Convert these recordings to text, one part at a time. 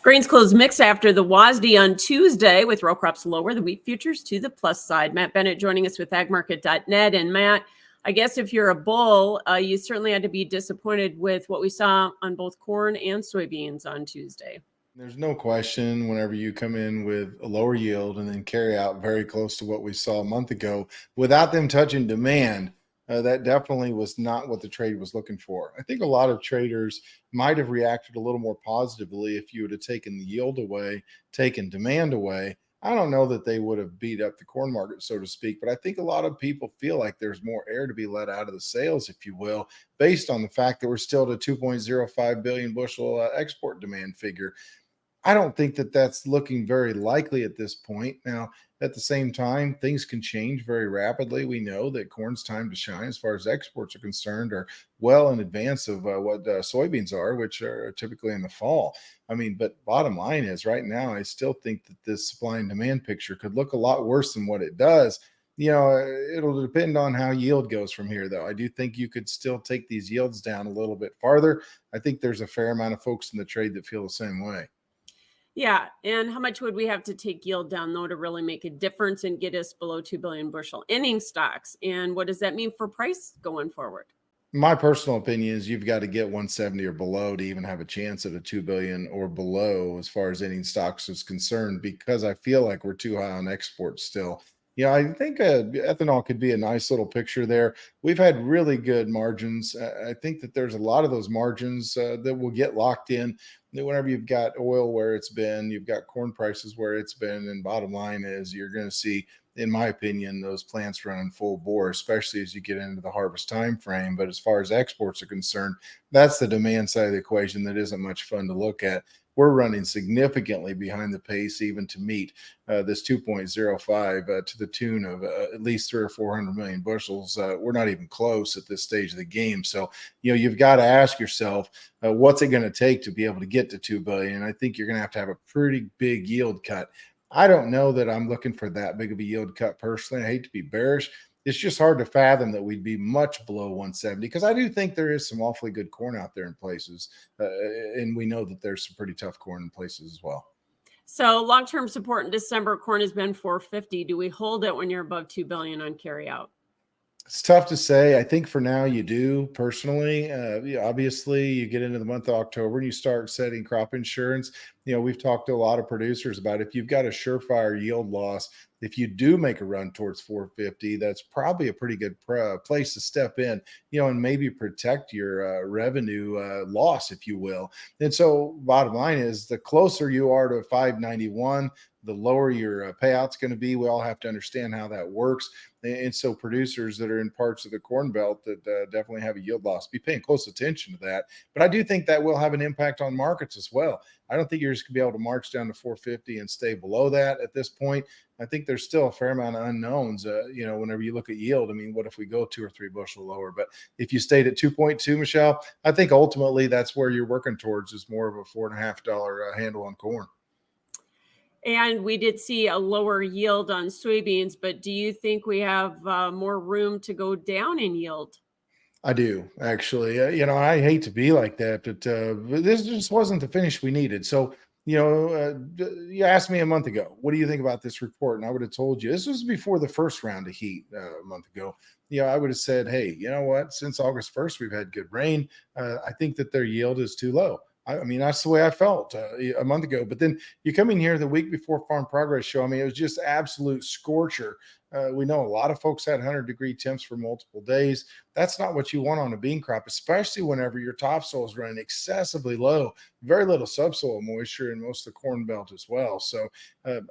Grains closed mixed after the WASDE on Tuesday, with row crops lower, the wheat futures to the plus side. Matt Bennett joining us with agmarket.net. And Matt, I guess if you're a bull, you certainly had to be disappointed with what we saw on both corn and soybeans on Tuesday. There's no question whenever you come in with a lower yield and then carry out very close to what we saw a month ago without them touching demand, that definitely was not what the trade was looking for. I think a lot of traders might have reacted a little more positively if you would have taken the yield away, taken demand away. I don't know that they would have beat up the corn market, so to speak, but I think a lot of people feel like there's more air to be let out of the sails, if you will, based on the fact that we're still at a 2.05 billion bushel export demand figure. I don't think that that's looking very likely at this point. Now, at the same time, things can change very rapidly. We know that corn's time to shine, as far as exports are concerned, are well in advance of what soybeans are, which are typically in the fall. I mean, but bottom line is right now, I still think that this supply and demand picture could look a lot worse than what it does. It'll depend on how yield goes from here, though. I do think you could still take these yields down a little bit farther. I think there's a fair amount of folks in the trade that feel the same way. Yeah. And how much would we have to take yield down, though, to really make a difference and get us below 2 billion bushel ending stocks? And what does that mean for price going forward? My personal opinion is you've got to get 170 or below to even have a chance at a 2 billion or below as far as ending stocks is concerned, because I feel like we're too high on exports still. I think ethanol could be a nice little picture there. We've had really good margins. I think that there's a lot of those margins that will get locked in whenever you've got oil where it's been, you've got corn prices where it's been. And bottom line is you're going to see, in my opinion, those plants running full bore, especially as you get into the harvest time frame. But as far as exports are concerned, that's the demand side of the equation that isn't much fun to look at. We're running significantly behind the pace even to meet this 2.05 to the tune of at least 300 or 400 million bushels. We're not even close at this stage of the game. So, you've got to ask yourself, what's it going to take to be able to get to 2 billion? And I think you're going to have a pretty big yield cut. I don't know that I'm looking for that big of a yield cut personally. I hate to be bearish. It's just hard to fathom that we'd be much below 170, because I do think there is some awfully good corn out there in places. And we know that there's some pretty tough corn in places as well. So long-term support in December, corn has been 450. Do we hold it when you're above 2 billion on carryout? It's tough to say. I think for now you do personally. Obviously, you get into the month of October and you start setting crop insurance. We've talked to a lot of producers about if you've got a surefire yield loss, if you do make a run towards 450, that's probably a pretty good place to step in, and maybe protect your revenue loss, if you will. And so bottom line is the closer you are to 591, the lower your payout's going to be. We all have to understand how that works. And so producers that are in parts of the Corn Belt that definitely have a yield loss, be paying close attention to that. But I do think that will have an impact on markets as well. I don't think you're just going to be able to march down to 450 and stay below that at this point. I think there's still a fair amount of unknowns, whenever you look at yield. I mean, what if we go 2 or 3 bushel lower? But if you stayed at 2.2, Michelle, I think ultimately that's where you're working towards, is more of a $4.50 handle on corn. And we did see a lower yield on soybeans, but do you think we have more room to go down in yield? I do, actually. I hate to be like that, but this just wasn't the finish we needed. So, you asked me a month ago, what do you think about this report? And I would have told you, this was before the first round of heat a month ago. I would have said, hey, you know what? Since August 1st, we've had good rain. I think that their yield is too low. I mean, that's the way I felt a month ago. But then you come in here the week before Farm Progress Show. I mean, it was just absolute scorcher. We know a lot of folks had 100-degree temps for multiple days. That's not what you want on a bean crop, especially whenever your topsoil is running excessively low, very little subsoil moisture in most of the Corn Belt as well. So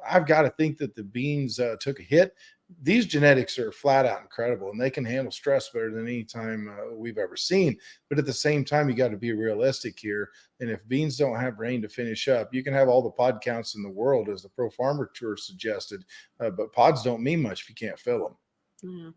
I've got to think that the beans took a hit. These genetics are flat out incredible, and they can handle stress better than any time we've ever seen. But at the same time, you got to be realistic here. And if beans don't have rain to finish up, you can have all the pod counts in the world, as the Pro Farmer Tour suggested, but pods don't mean much if you can't fill them. Yeah.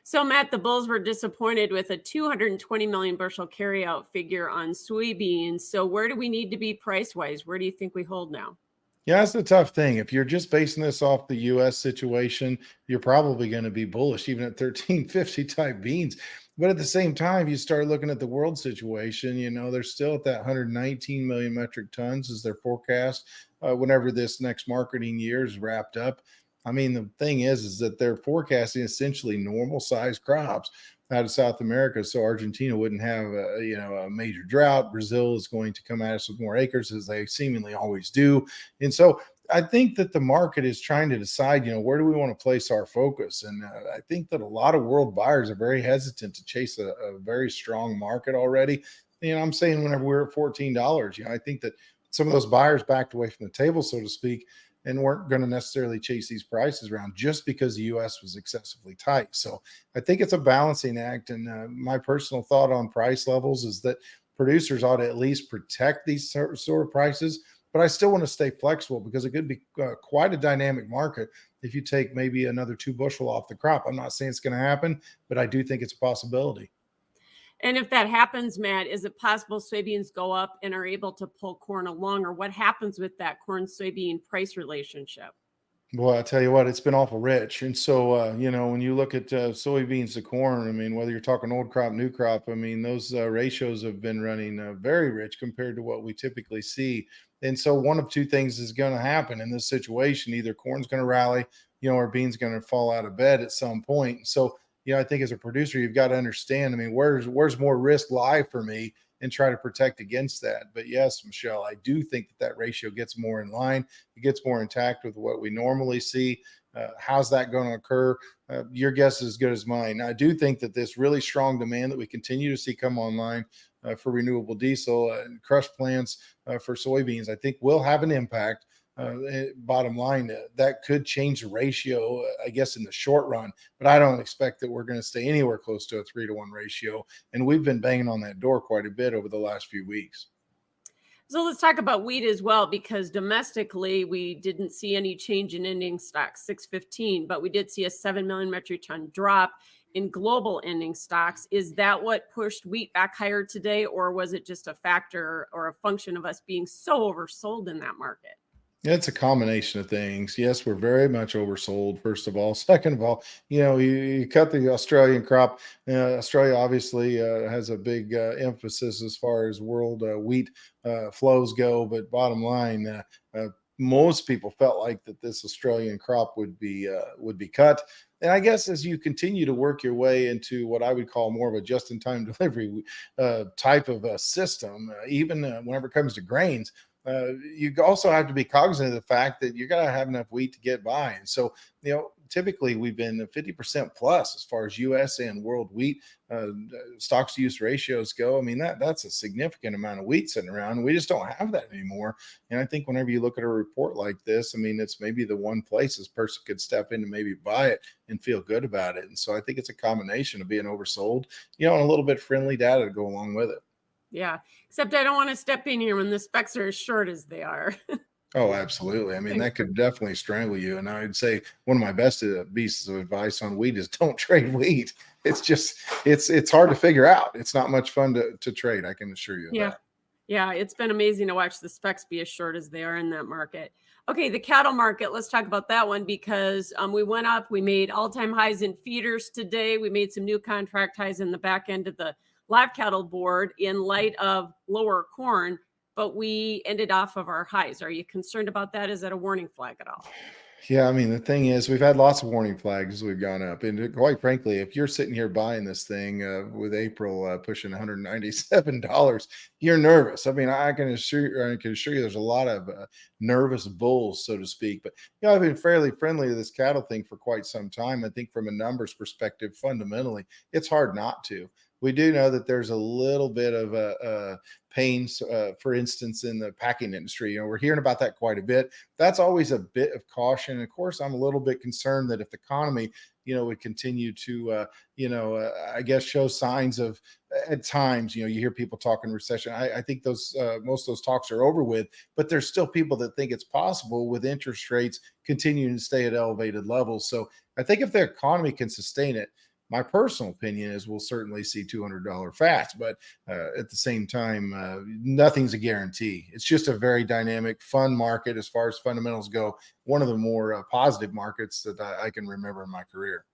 So, Matt, the bulls were disappointed with a 220 million bushel carryout figure on soybeans. So where do we need to be price-wise? Where do you think we hold now? Yeah, that's the tough thing. If you're just basing this off the U.S. situation, you're probably going to be bullish, even at 1350 type beans. But at the same time, you start looking at the world situation, they're still at that 119 million metric tons is their forecast whenever this next marketing year is wrapped up. I mean, the thing is that they're forecasting essentially normal size crops out of South America. So Argentina wouldn't have a major drought. Brazil is going to come at us with more acres as they seemingly always do. And so I think that the market is trying to decide, where do we want to place our focus? And I think that a lot of world buyers are very hesitant to chase a very strong market already. I'm saying whenever we're at $14, I think that some of those buyers backed away from the table, so to speak, and weren't going to necessarily chase these prices around just because the U.S. was excessively tight. So I think it's a balancing act. And my personal thought on price levels is that producers ought to at least protect these sort of prices. But I still want to stay flexible because it could be quite a dynamic market if you take maybe another 2 bushel off the crop. I'm not saying it's going to happen, but I do think it's a possibility. And if that happens, Matt, is it possible soybeans go up and are able to pull corn along, or what happens with that corn soybean price relationship? Well, I tell you what, it's been awful rich. And so, when you look at soybeans to corn, I mean, whether you're talking old crop, new crop, I mean, those ratios have been running very rich compared to what we typically see. And so, one of two things is going to happen in this situation: either corn's going to rally, or beans going to fall out of bed at some point. So, I think as a producer, you've got to understand. I mean, where's more risk lie for me, and try to protect against that. But yes, Michelle, I do think that ratio gets more in line. It gets more intact with what we normally see. How's that going to occur? Your guess is as good as mine. I do think that this really strong demand that we continue to see come online for renewable diesel and crush plants for soybeans, I think will have an impact. Bottom line, that could change the ratio, I guess, in the short run, but I don't expect that we're going to stay anywhere close to a 3-to-1 ratio. And we've been banging on that door quite a bit over the last few weeks. So let's talk about wheat as well, because domestically we didn't see any change in ending stocks, 615, but we did see a 7 million metric ton drop in global ending stocks. Is that what pushed wheat back higher today, or was it just a factor or a function of us being so oversold in that market? It's a combination of things. Yes, we're very much oversold, first of all. Second of all, you cut the Australian crop. Australia obviously has a big emphasis as far as world wheat flows go. But bottom line, most people felt like that this Australian crop would be cut. And I guess as you continue to work your way into what I would call more of a just-in-time delivery type of a system, even whenever it comes to grains, you also have to be cognizant of the fact that you're going to have enough wheat to get by. And so, typically we've been 50% plus as far as U.S. and world wheat stocks to use ratios go. I mean, that's a significant amount of wheat sitting around. We just don't have that anymore. And I think whenever you look at a report like this, I mean, it's maybe the one place this person could step in and maybe buy it and feel good about it. And so I think it's a combination of being oversold, and a little bit friendly data to go along with it. Yeah, except I don't want to step in here when the specs are as short as they are. Oh, absolutely. I mean, that could definitely strangle you. And I'd say one of my best pieces of advice on wheat is don't trade wheat. It's just, it's hard to figure out. It's not much fun to trade. I can assure you of Yeah. that. Yeah, it's been amazing to watch the specs be as short as they are in that market. Okay, the cattle market, let's talk about that one, because we went up. We made all-time highs in feeders today. We made some new contract highs in the back end of the live cattle board in light of lower corn, but we ended off of our highs. Are you concerned about that? Is that a warning flag at all? Yeah, I mean, the thing is, we've had lots of warning flags as we've gone up. And quite frankly, if you're sitting here buying this thing with April pushing $197, you're nervous. I mean, I can assure you there's a lot of nervous bulls, so to speak. But I've been fairly friendly to this cattle thing for quite some time. I think from a numbers perspective, fundamentally, it's hard not to. We do know that there's a little bit of pains, for instance, in the packing industry. We're hearing about that quite a bit. That's always a bit of caution. Of course, I'm a little bit concerned that if the economy, would continue to, I guess, show signs of, at times, you hear people talking recession. I think those most of those talks are over with, but there's still people that think it's possible with interest rates continuing to stay at elevated levels. So I think if the economy can sustain it, my personal opinion is we'll certainly see $200 fats, but at the same time, nothing's a guarantee. It's just a very dynamic, fun market as far as fundamentals go. One of the more positive markets that I can remember in my career.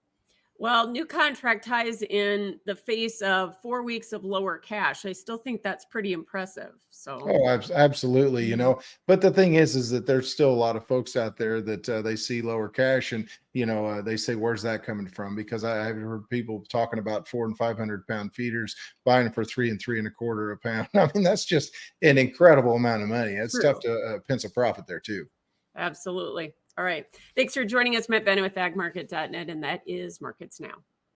Well, new contract ties in the face of 4 weeks of lower cash. I still think that's pretty impressive. So, Oh, absolutely. mhm. But the thing is that there's still a lot of folks out there that they see lower cash, and they say, "Where's that coming from?" Because I've heard people talking about 400 and 500 pound feeders buying for 3 and 3 1/4 a pound. I mean, that's just an incredible amount of money. It's tough True. to pencil profit there too. Absolutely. All right. Thanks for joining us, Matt Bennett with agmarket.net, and that is Markets Now.